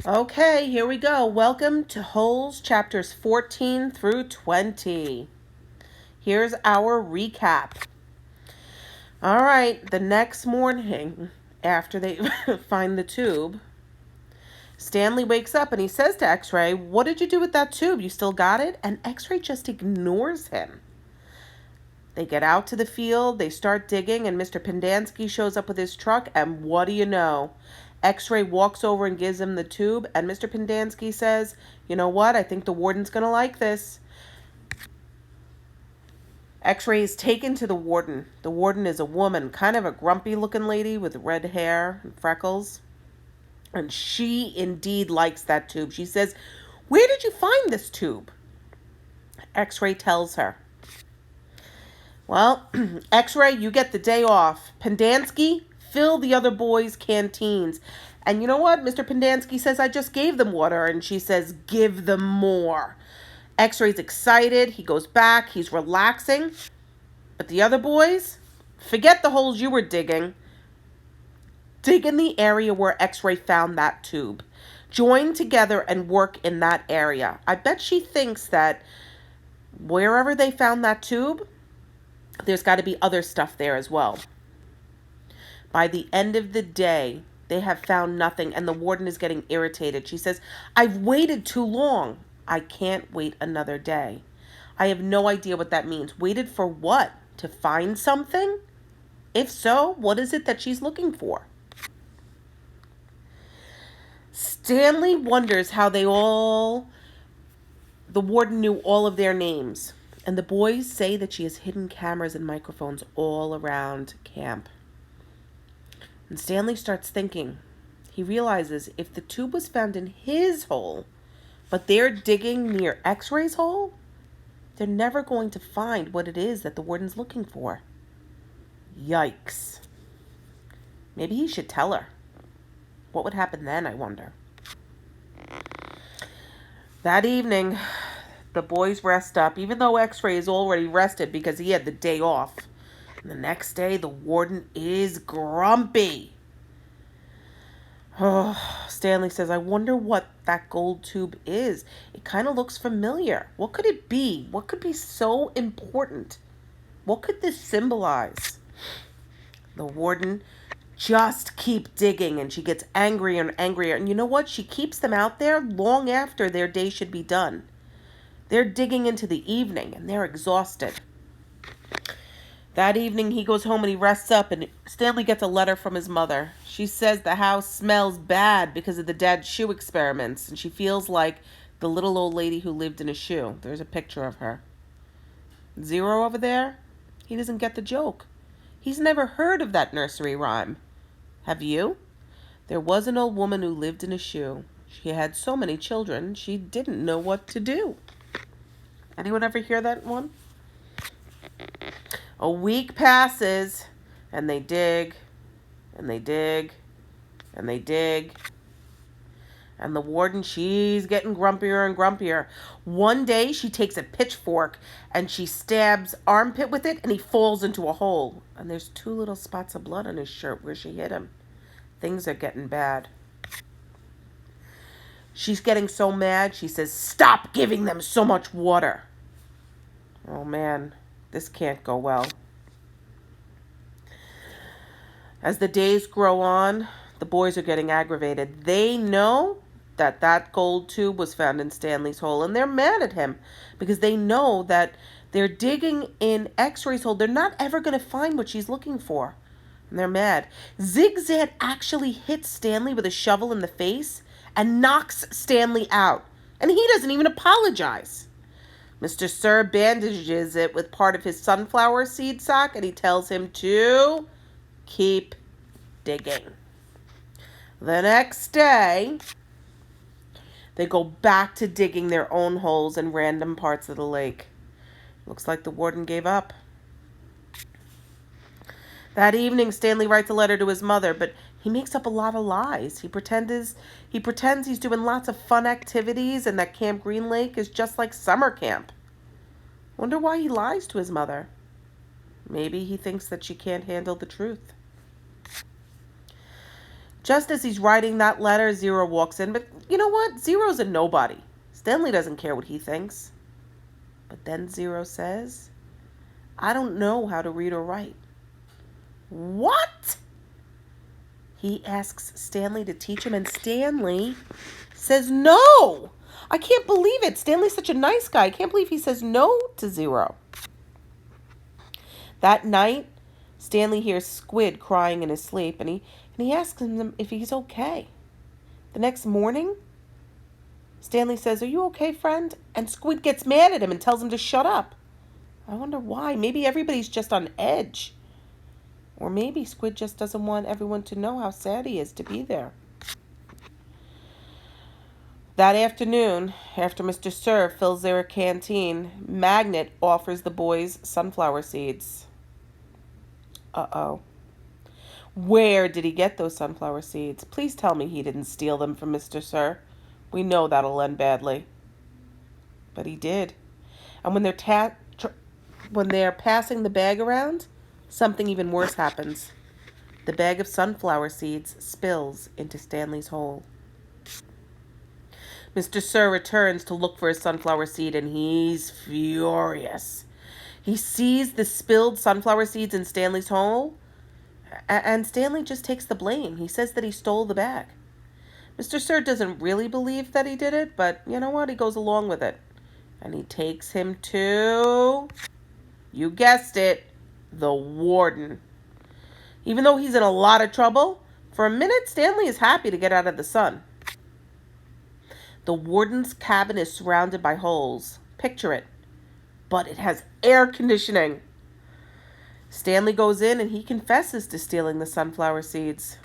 Okay, here we go. Welcome to Holes chapters 14 through 20. Here's our recap. All right, the next morning, after they find the tube, Stanley wakes up and he says to X-Ray, "What did you do with that tube? You still got it?" And X-Ray just ignores him. They get out to the field, they start digging, and Mr. Pendanski shows up with his truck, and what do you know? X-Ray walks over and gives him the tube, and Mr. Pendanski says, "You know what? I think the warden's going to like this." X-Ray is taken to the warden. The warden is a woman, kind of a grumpy-looking lady with red hair and freckles. And she indeed likes that tube. She says, "Where did you find this tube?" X-Ray tells her. "Well, X-Ray, you get the day off. Pendanski, fill the other boys' canteens." And you know what? Mr. Pendanski says, "I just gave them water." And she says, "Give them more." X-Ray's excited. He goes back. He's relaxing. But the other boys, forget the holes you were digging. Dig in the area where X-Ray found that tube. Join together and work in that area. I bet she thinks that wherever they found that tube, there's got to be other stuff there as well. By the end of the day, they have found nothing, and the warden is getting irritated. She says, "I've waited too long." "I can't wait another day." I have no idea what that means. Waited for what? To find something? If so, what is it that she's looking for? Stanley wonders how the warden knew all of their names. And the boys say that she has hidden cameras and microphones all around camp. And Stanley starts thinking. He realizes if the tube was found in his hole, but they're digging near X-Ray's hole, they're never going to find what it is that the warden's looking for. Yikes. Maybe he should tell her. What would happen then, I wonder? That evening, the boys rest up, even though X-Ray is already rested because he had the day off. And the next day, the warden is grumpy. Oh, Stanley says, "I wonder what that gold tube is. It kind of looks familiar. What could it be? What could be so important? What could this symbolize?" The warden just keep digging, and she gets angrier and angrier. And you know what? She keeps them out there long after their day should be done. They're digging into the evening, and they're exhausted. That evening, he goes home and he rests up, and Stanley gets a letter from his mother. She says the house smells bad because of the dad's shoe experiments, and she feels like the little old lady who lived in a shoe. There's a picture of her. Zero over there, he doesn't get the joke. He's never heard of that nursery rhyme. Have you? There was an old woman who lived in a shoe. She had so many children, she didn't know what to do. Anyone ever hear that one? A week passes, and they dig, and they dig, and they dig. And the warden, she's getting grumpier and grumpier. One day, she takes a pitchfork, and she stabs Armpit with it, and he falls into a hole. And there's 2 little spots of blood on his shirt where she hit him. Things are getting bad. She's getting so mad, she says, "Stop giving them so much water." Oh, man. This can't go well. As the days grow on, the boys are getting aggravated. They know that that gold tube was found in Stanley's hole, and they're mad at him because they know that they're digging in X-Ray's hole. They're not ever going to find what she's looking for, and they're mad. Zigzag actually hits Stanley with a shovel in the face and knocks Stanley out, and he doesn't even apologize. Mr. Sir bandages it with part of his sunflower seed sock, and he tells him to keep digging. The next day, they go back to digging their own holes in random parts of the lake. Looks like the warden gave up. That evening, Stanley writes a letter to his mother, but he makes up a lot of lies. He pretends he's doing lots of fun activities and that Camp Green Lake is just like summer camp. Wonder why he lies to his mother. Maybe he thinks that she can't handle the truth. Just as he's writing that letter, Zero walks in. But you know what? Zero's a nobody. Stanley doesn't care what he thinks. But then Zero says, I don't know how to read or write. What? He asks Stanley to teach him, and Stanley says no. I can't believe it. Stanley's such a nice guy. I can't believe he says no to Zero. That night, Stanley hears Squid crying in his sleep, and he asks him if he's okay. The next morning, Stanley says, are you okay, friend? And Squid gets mad at him and tells him to shut up. I wonder why. Maybe everybody's just on edge. Or maybe Squid just doesn't want everyone to know how sad he is to be there. That afternoon, after Mr. Sir fills their canteen, Magnet offers the boys sunflower seeds. Uh-oh. Where did he get those sunflower seeds? Please tell me he didn't steal them from Mr. Sir. We know that'll end badly. But he did. And when they're passing the bag around, something even worse happens. The bag of sunflower seeds spills into Stanley's hole. Mr. Sir returns to look for his sunflower seed, and he's furious. He sees the spilled sunflower seeds in Stanley's hole, and Stanley just takes the blame. He says that he stole the bag. Mr. Sir doesn't really believe that he did it, but you know what? He goes along with it. And he takes him to, you guessed it, the warden. Even though he's in a lot of trouble, for a minute, Stanley is happy to get out of the sun. The warden's cabin is surrounded by holes. Picture it. But it has air conditioning. Stanley goes in and he confesses to stealing the sunflower seeds.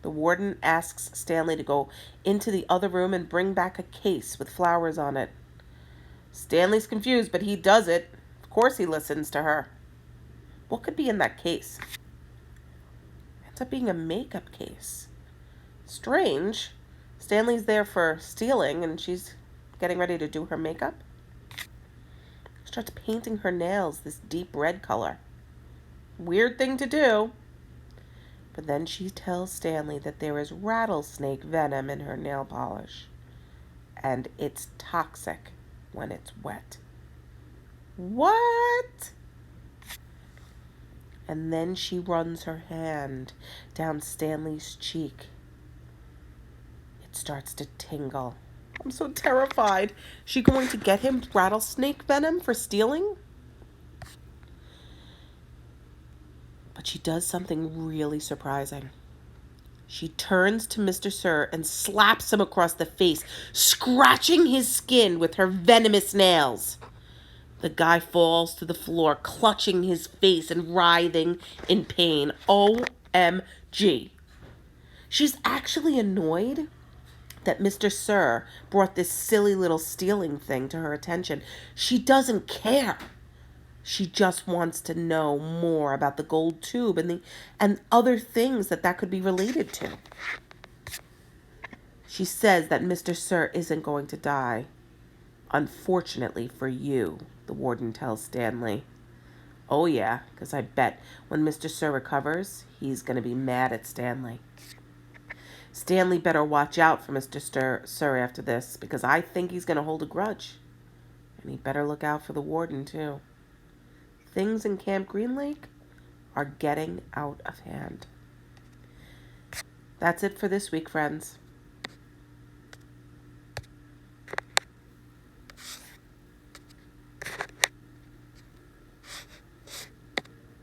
The warden asks Stanley to go into the other room and bring back a case with flowers on it. Stanley's confused, but he does it. Of course he listens to her. What could be in that case? It ends up being a makeup case. Strange. Stanley's there for stealing, and she's getting ready to do her makeup. She starts painting her nails this deep red color. Weird thing to do. But then she tells Stanley that there is rattlesnake venom in her nail polish. And it's toxic when it's wet. What? And then she runs her hand down Stanley's cheek. It starts to tingle. I'm so terrified. Is she going to get him rattlesnake venom for stealing? But she does something really surprising. She turns to Mr. Sir and slaps him across the face, scratching his skin with her venomous nails. The guy falls to the floor, clutching his face and writhing in pain. OMG. She's actually annoyed that Mr. Sir brought this silly little stealing thing to her attention. She doesn't care. She just wants to know more about the gold tube and other things that could be related to. She says that Mr. Sir isn't going to die. Unfortunately for you, the warden tells Stanley. Oh yeah, because I bet when Mr. Sir recovers, he's going to be mad at Stanley. Stanley better watch out for Mr. Sir after this, because I think he's going to hold a grudge. And he better look out for the warden, too. Things in Camp Green Lake are getting out of hand. That's it for this week, friends.